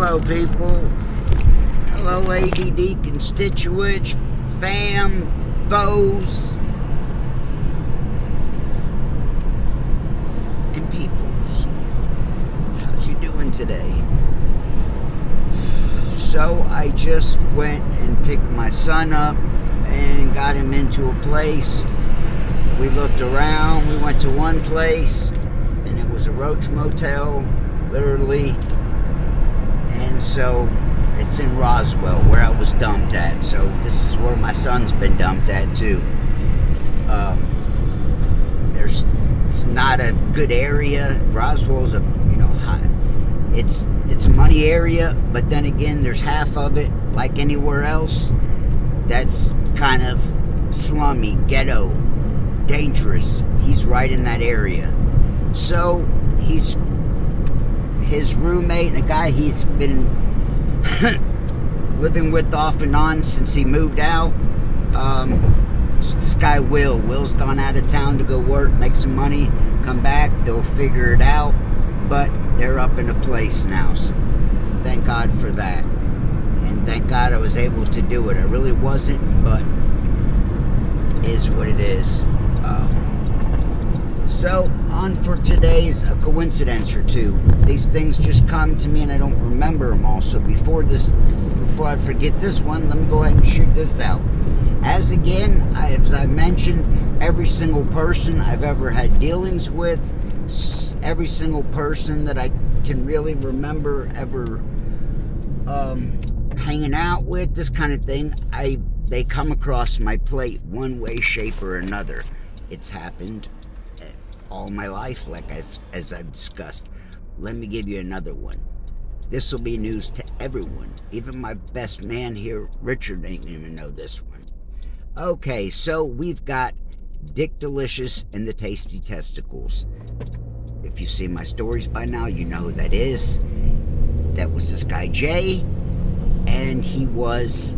Hello, people. Hello, ADD constituents, fam, foes, and peoples. How's you doing today? So I just went and picked my son up and got him into a place. We looked around. We went to one place, and it was a roach motel, literally. And so it's in Roswell, where I was dumped at. So this is where my son's been dumped at too. It's not a good area. Roswell's a high. It's a money area, but then again, there's half of it, like anywhere else, that's kind of slummy, ghetto, dangerous. He's right in that area. So his roommate, and a guy he's been living with off and on since he moved out. This guy Will's gone out of town to go work, make some money, come back, they'll figure it out. But they're up in a place now, so thank God for that. And thank God I was able to do it. I really wasn't, but it is what it is. So, on for today's a coincidence or two. These things just come to me and I don't remember them all. So before I forget this one, let me go ahead and shoot this out. As I mentioned, every single person I've ever had dealings with, every single person that I can really remember ever hanging out with, this kind of thing, they come across my plate one way, shape, or another. It's happened all my life, as I've discussed. Let me give you another one. This will be news to everyone. Even my best man here, Richard, ain't even know this one. Okay, so we've got Dick Delicious and the Tasty Testicles. If you've seen my stories by now, you know who that is. That was this guy Jay, and he was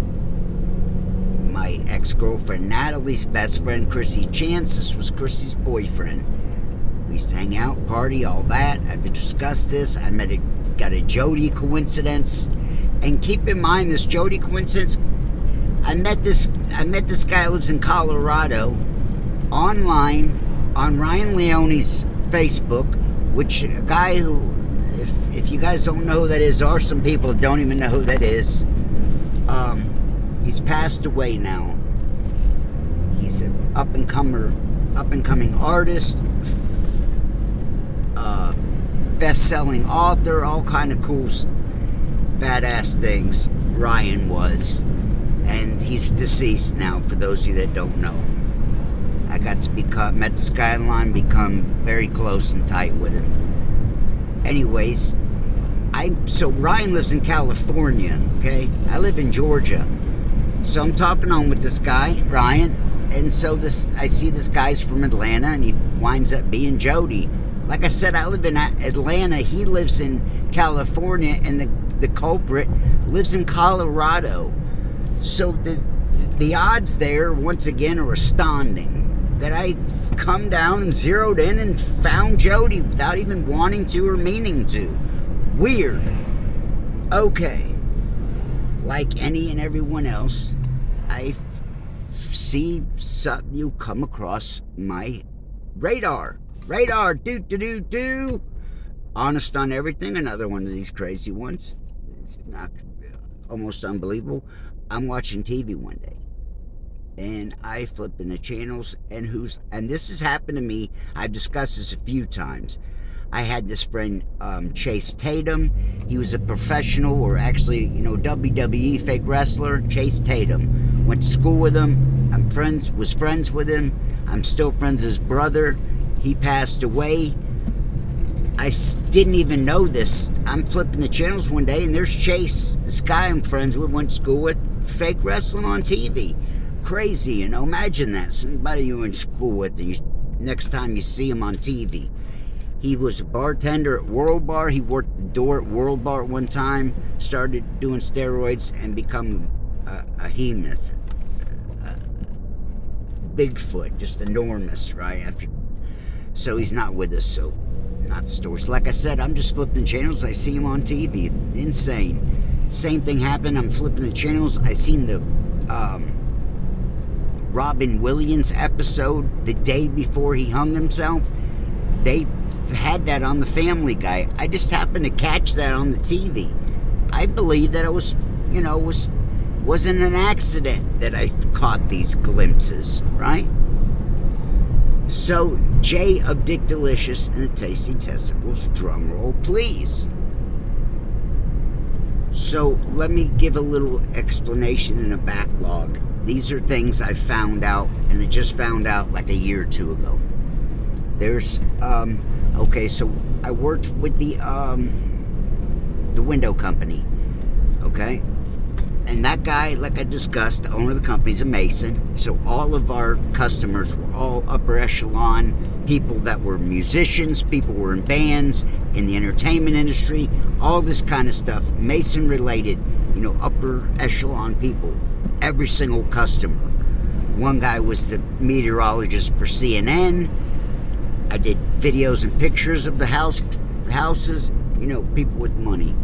my ex-girlfriend Natalie's best friend Chrissy Chance. This was Chrissy's boyfriend. We used to hang out, party, all that. I've discussed this. Got a Jody coincidence. And keep in mind, this Jody coincidence, I met this guy who lives in Colorado online on Ryan Leone's Facebook, which a guy who, if you guys don't know who that is, or some people don't even know who that is, he's passed away now. He's an up-and-coming artist, best-selling author, all kind of cool, badass things. Ryan was, and he's deceased now. For those of you that don't know, I got to met this guy online, become very close and tight with him. Anyways, so Ryan lives in California. Okay, I live in Georgia, so I'm talking on with this guy Ryan, and so I see this guy's from Atlanta, and he winds up being Jody. Like I said, I live in Atlanta. He lives in California, and the culprit lives in Colorado. So the odds there, once again, are astounding. That I come down and zeroed in and found Jody without even wanting to or meaning to. Weird. Okay. Like any and everyone else, I see you come across my radar. Do. Honest on everything. Another one of these crazy ones. It's not almost unbelievable. I'm watching TV one day, and I flip in the channels, and this has happened to me. I've discussed this a few times. I had this friend, Chase Tatum. He was a professional, or actually, WWE fake wrestler. Chase Tatum. Went to school with him. Was friends with him. I'm still friends with his brother. He passed away. I didn't even know this. I'm flipping the channels one day, and there's Chase, this guy I'm friends with, went to school with, fake wrestling on TV. Crazy, imagine that. Somebody you went to school with, and next time you see him on TV. He was a bartender at World Bar. He worked the door at World Bar at one time, started doing steroids, and become a hemoth. Bigfoot, just enormous, right? So he's not with us, so not stores. Like I said, I'm just flipping channels. I see them on TV. Insane. Same thing happened. I'm flipping the channels. I seen the Robin Williams episode the day before he hung himself. They had that on the Family Guy. I just happened to catch that on the TV. I believe that it was, wasn't an accident that I caught these glimpses, right? So, J of Dick Delicious and the Tasty Testicles, drum roll, please. So, let me give a little explanation in a backlog. These are things I found out, and I just found out like a year or two ago. There's, okay, so I worked with the window company, okay? And that guy, like I discussed, the owner of the company is a Mason. So all of our customers were all upper echelon people that were musicians, people were in bands, in the entertainment industry, all this kind of stuff, Mason related, upper echelon people, every single customer. One guy was the meteorologist for CNN. I did videos and pictures of the houses, people with money.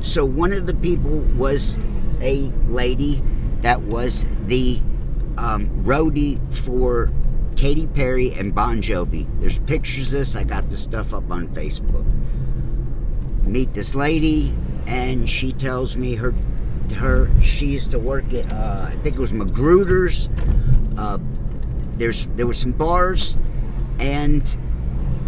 So one of the people was a lady that was the roadie for Katy Perry and Bon Jovi. There's pictures of this. I got this stuff up on Facebook. Meet this lady, and she tells me she used to work at I think it was Magruder's. There were some bars and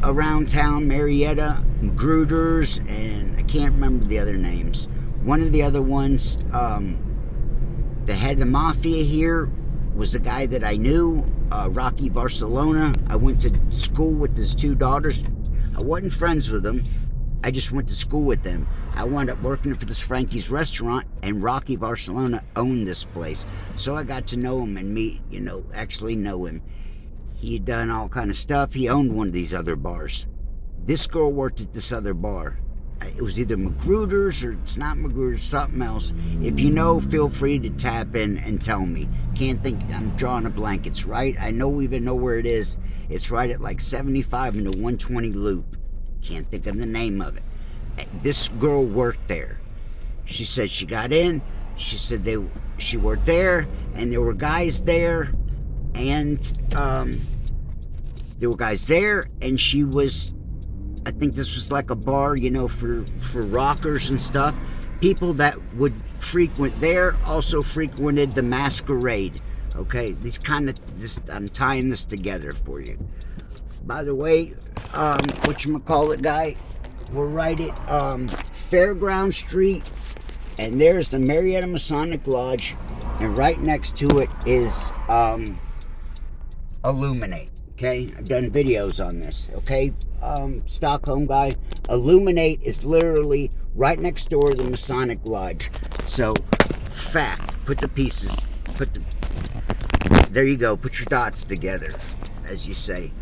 around town, Marietta, Magruder's, and I can't remember the other names. One of the other ones, the head of the mafia here was a guy that I knew, Rocky Barcelona. I went to school with his two daughters. I wasn't friends with them. I just went to school with them. I wound up working for this Frankie's restaurant, and Rocky Barcelona owned this place. So I got to know him and actually know him. He had done all kind of stuff. He owned one of these other bars. This girl worked at this other bar. It was either Magruder's or it's not Magruder's, something else. If you know, feel free to tap in and tell me. Can't think, I'm drawing a blank. It's right, I even know where it is. It's right at like 75 into 120 loop. Can't think of the name of it. This girl worked there. She said she got in. She said she worked there, and there were guys there, and she was, I think this was like a bar, for rockers and stuff. People that would frequent there also frequented the Masquerade. Okay, I'm tying this together for you. By the way, whatchamacallit guy, we're right at Fairground Street, and there's the Marietta Masonic Lodge, and right next to it is Illuminate. Okay, I've done videos on this. Okay, Stockholm guy. Illuminate is literally right next door to the Masonic Lodge. So, fact. There you go. Put your dots together, as you say.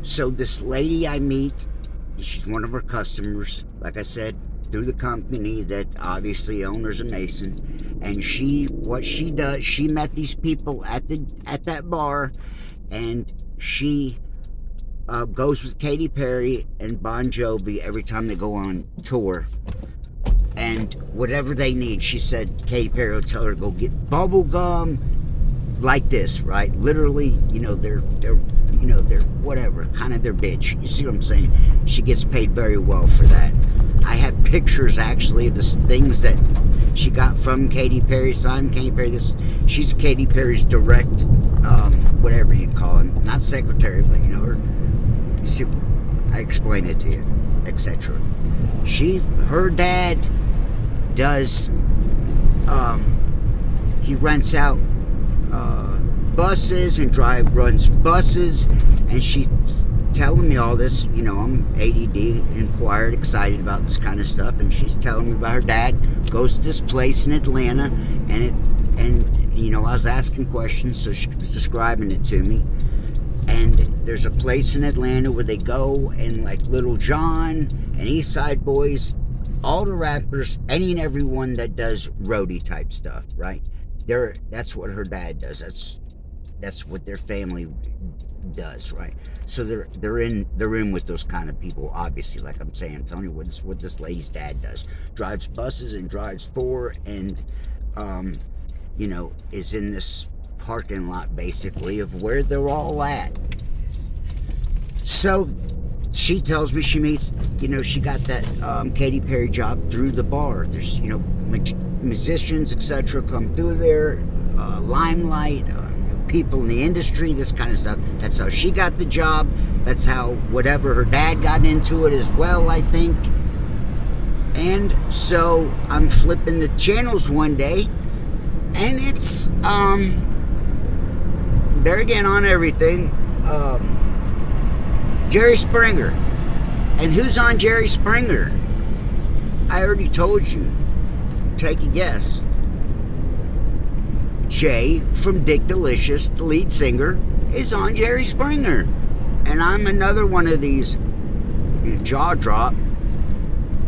So this lady I meet, she's one of our customers. Like I said, through the company that obviously owns a Mason, and what she does, she met these people at that bar, and she goes with Katy Perry and Bon Jovi every time they go on tour, and whatever they need, she said Katy Perry will tell her to go get bubble gum, like this, right? Literally, they're whatever, kind of their bitch. You see what I'm saying? She gets paid very well for that. I have pictures actually of the things that she got from Katy Perry. So I'm Katy Perry. She's Katy Perry's direct, whatever you call him, not secretary, but her. You see, I explain it to you, etc. Her dad does. He rents out buses and runs buses, and she's telling me all this. I'm ADD, inquired, excited about this kind of stuff, and she's telling me about her dad goes to this place in Atlanta, and I was asking questions, so she was describing it to me. And there's a place in Atlanta where they go, and like Little John and East Side Boys, all the rappers, any and everyone that does roadie type stuff, right? That's what her dad does. That's what their family does, right? So they're in with those kind of people, obviously. Like I'm saying, Tony, what this lady's dad does, drives buses and drives for, and is in this parking lot basically of where they're all at. So she tells me she meets, she got that Katy Perry job through the bar. There's musicians, etc., come through there, limelight, people in the industry, this kind of stuff. That's how she got the job. That's how whatever her dad got into it as well, I think. And so I'm flipping the channels one day, and it's there again on everything, Jerry Springer. And who's on Jerry Springer? I already told you. Take a guess. Jay from Dick Delicious, the lead singer, is on Jerry Springer. And I'm another one of these jaw drop.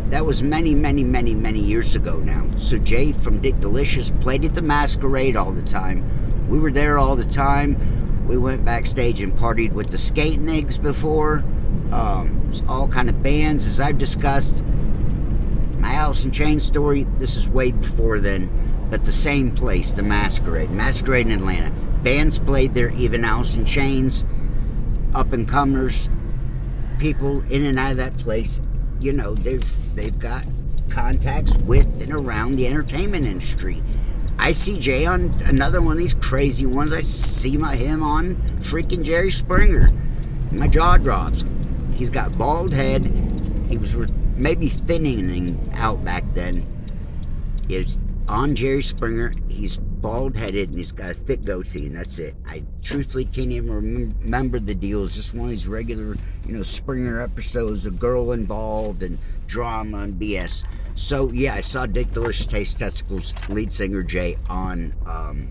That was many, many, many, many years ago now. So Jay from Dick Delicious played at the Masquerade all the time. We were there all the time. We went backstage and partied with the Skating Eggs before. All kind of bands, as I've discussed. My Alice in Chains story, this is way before then. But the same place, the Masquerade in Atlanta. Bands played there, even Alice in Chains, up-and-comers, people in and out of that place. They've got contacts with and around the entertainment industry. I see Jay on another one of these crazy ones. I see him on freaking Jerry Springer. My jaw drops. He's got bald head. He was maybe thinning out back then. He's on Jerry Springer. He's bald-headed and he's got a thick goatee, and that's it. I truthfully can't even remember the deal. It's just one of these regular, Springer episodes, a girl involved and drama and BS. So yeah, I saw Dick Delicious Taste Testicles lead singer Jay on on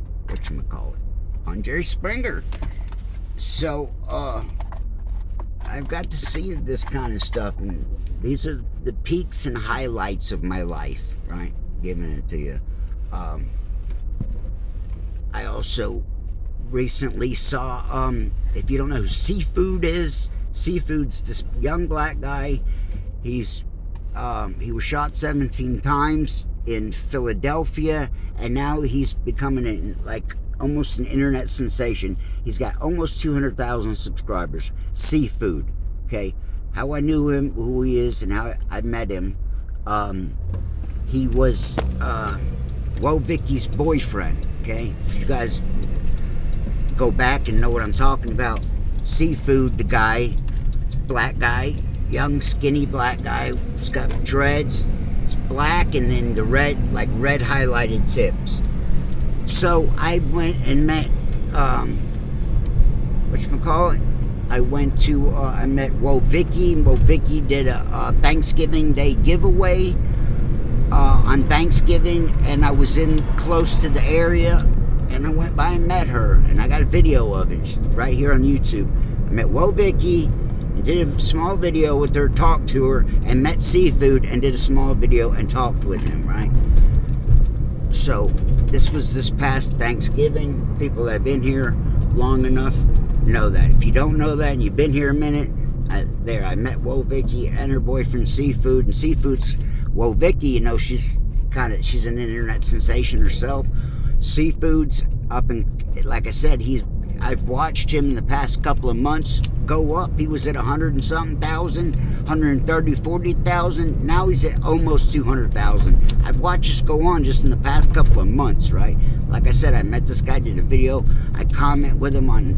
Jerry Springer. So I've got to see this kind of stuff, and these are the peaks and highlights of my life, right? Giving it to you. I also recently saw, if you don't know who Seafood is, Seafood's this young black guy. He was shot 17 times in Philadelphia, and now he's becoming almost an internet sensation. He's got almost 200,000 subscribers. Seafood, okay? How I knew him, who he is, and how I met him. He was Woah Vicky's boyfriend, okay? If you guys go back and know what I'm talking about, Seafood, the guy, black guy, young skinny black guy, who's got dreads, it's black, and then the red highlighted tips. So I went and met, I met Woah Vicky. Woah Vicky did a Thanksgiving Day giveaway on Thanksgiving, and I was close to the area, and I went by and met her, and I got a video of it right here on YouTube. I met Woah Vicky and did a small video with her, talked to her, and met Seafood and did a small video and talked with him, right? So this was this past Thanksgiving. People that have been here long enough know that. If you don't know that and you've been here a minute, I met Woah Vicky and her boyfriend Seafood, and Seafood's Woah Vicky, she's an internet sensation herself. Seafood's up, and like I said, I've watched him in the past couple of months go up. He was at 100 and something thousand, 130, 40,000. Now he's at almost 200,000. I've watched this go on just in the past couple of months, right? Like I said, I met this guy, did a video. I comment with him on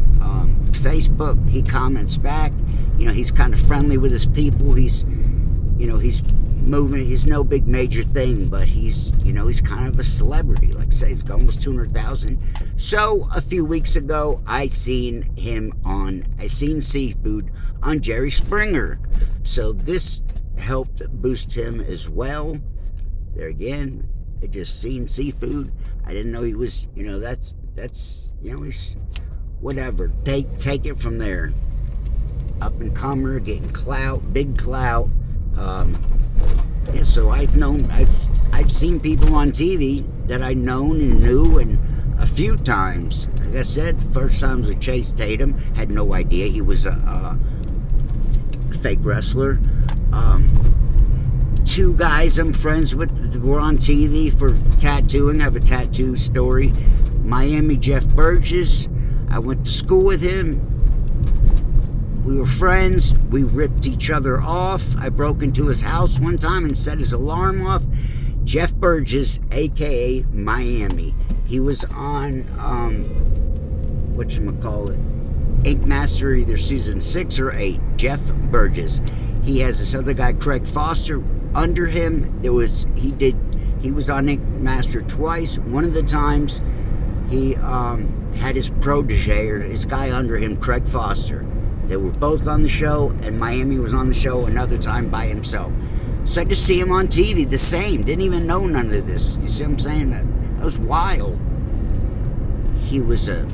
Facebook. He comments back. He's kind of friendly with his people. He's moving. He's no big major thing, but he's kind of a celebrity. Like I say, he's got almost 200,000. So a few weeks ago, I seen Seafood on Jerry Springer. So this helped boost him as well. There again, I just seen Seafood. I didn't know he was, he's whatever. Take it from there. Up and comer, getting clout, big clout. Yeah, so I've seen people on TV that I've known and knew, and a few times. Like I said, first time was with Chase Tatum. Had no idea he was a fake wrestler. Two guys I'm friends with were on TV for tattooing. I have a tattoo story. Miami Jeff Burgess. I went to school with him. We were friends. We ripped each other off. I broke into his house one time and set his alarm off. Jeff Burgess, a.k.a. Miami. He was on, Ink Master, either season 6 or 8. Jeff Burgess. He has this other guy, Craig Foster, under him. He was on Ink Master twice. One of the times, he had his protege, or his guy under him, Craig Foster. They were both on the show, and Miami was on the show another time by himself. So I just see him on TV, the same. Didn't even know none of this. You see what I'm saying? That was wild. He was a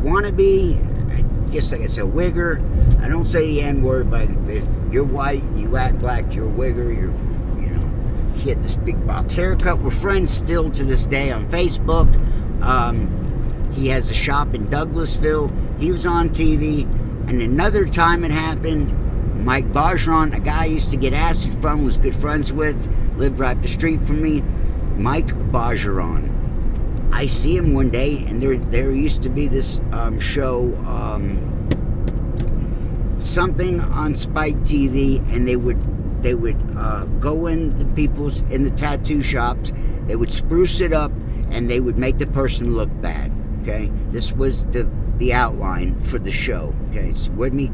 wannabe. I guess I could say wigger. I don't say the N-word, but if you're white, you act black, you're a wigger. He had this big box haircut. We're friends still to this day on Facebook. He has a shop in Douglasville. He was on TV. And another time it happened, Mike Bergeron, a guy I used to get acid from, was good friends with, lived right up the street from me. Mike Bergeron. I see him one day, and there used to be this show, something on Spike TV, and they would go in the tattoo shops. They would spruce it up, and they would make the person look bad. Okay, this was the outline for the show. Okay, so with me,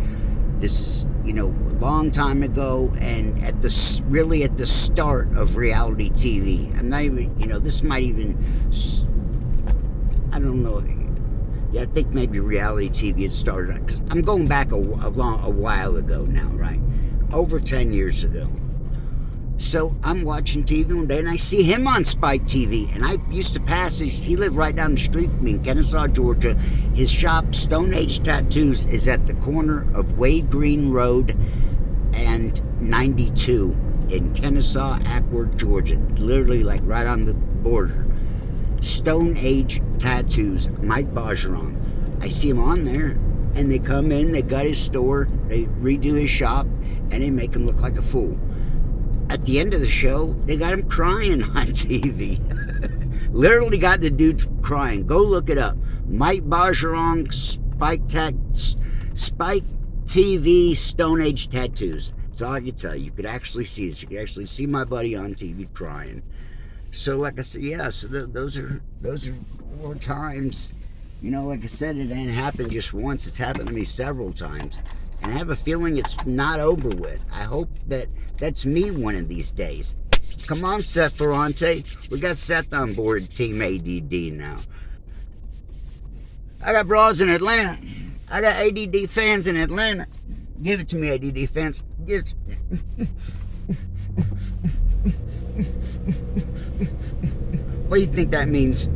this is a long time ago, and at the start of reality TV. I'm not even this might even, I don't know. Yeah, I think maybe reality TV had started, because I'm going back a while ago now, right? Over 10 years ago. So I'm watching TV one day, and I see him on Spike TV. And I used to pass he lived right down the street from me in Kennesaw, Georgia. His shop, Stone Age Tattoos, is at the corner of Wade Green Road and 92 in Kennesaw, Acworth, Georgia. Literally like right on the border. Stone Age Tattoos, Mike Bergeron. I see him on there, and they come in, they got his store, they redo his shop, and they make him look like a fool. At the end of the show, they got him crying on TV. Literally got the dude crying. Go look it up. Mike Bergeron, Spike TV, Stone Age Tattoos. That's all I can tell you. You could actually see this. You could actually see my buddy on TV crying. So, like I said, yeah. So those are more times. Like I said, it ain't happened just once. It's happened to me several times. And I have a feeling it's not over with. I hope that's me one of these days. Come on, Seth Ferrante. We got Seth on board Team ADD now. I got broads in Atlanta. I got ADD fans in Atlanta. Give it to me, ADD fans. Give it to me. What do you think that means?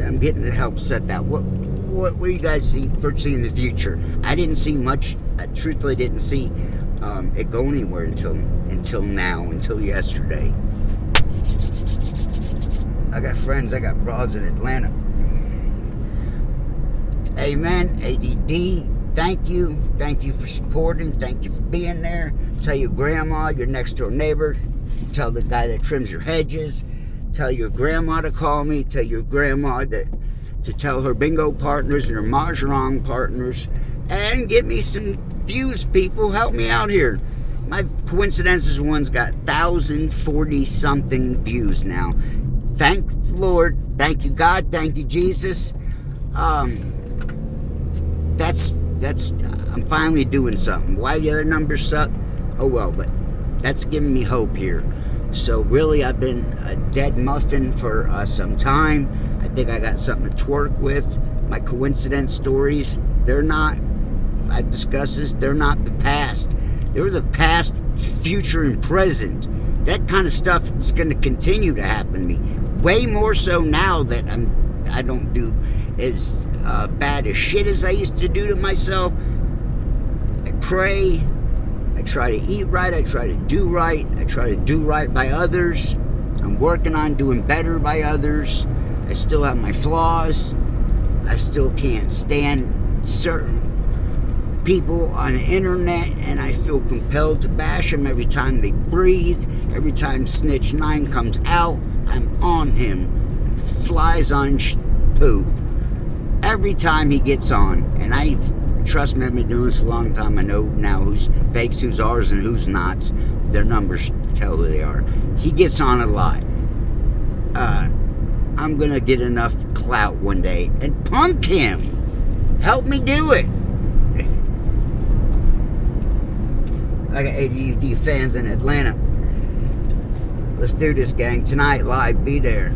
I'm getting to help set that. What do you guys foresee in the future? I didn't see much. I truthfully didn't see it go anywhere until yesterday. I got friends. I got broads in Atlanta. Amen. ADD. Thank you. Thank you for supporting. Thank you for being there. Tell your grandma, your next door neighbor. Tell the guy that trims your hedges. Tell your grandma to call me. Tell your grandma to tell her bingo partners and her mahjong partners. And give me some views, people. Help me out here. My Coincidences one's got 1,040 something views now. Thank the Lord. Thank you, God. Thank you, Jesus. That's I'm finally doing something. Why the other numbers suck? Oh well, but that's giving me hope here. So really, I've been a dead muffin for some time. I think I got something to twerk with. My coincidence stories, they're not, I discuss this, they're not the past. They're the past, future, and present. That kind of stuff is going to continue to happen to me. Way more so now that I don't do as bad as shit as I used to do to myself. I pray. I try to eat right. I try to do right. I try to do right by others. I'm working on doing better by others. I still have my flaws. I still can't stand certain people on the internet, and I feel compelled to bash them every time they breathe. Every time Snitch 9 comes out, I'm on him. Flies on poop. Every time he gets on. And trust me, I've been doing this a long time. I know now who's fakes, who's ours, and who's nots. Their numbers tell who they are. He gets on a lot. I'm going to get enough clout one day and punk him. Help me do it. I got ADD fans in Atlanta. Let's do this, gang. Tonight, live. Be there.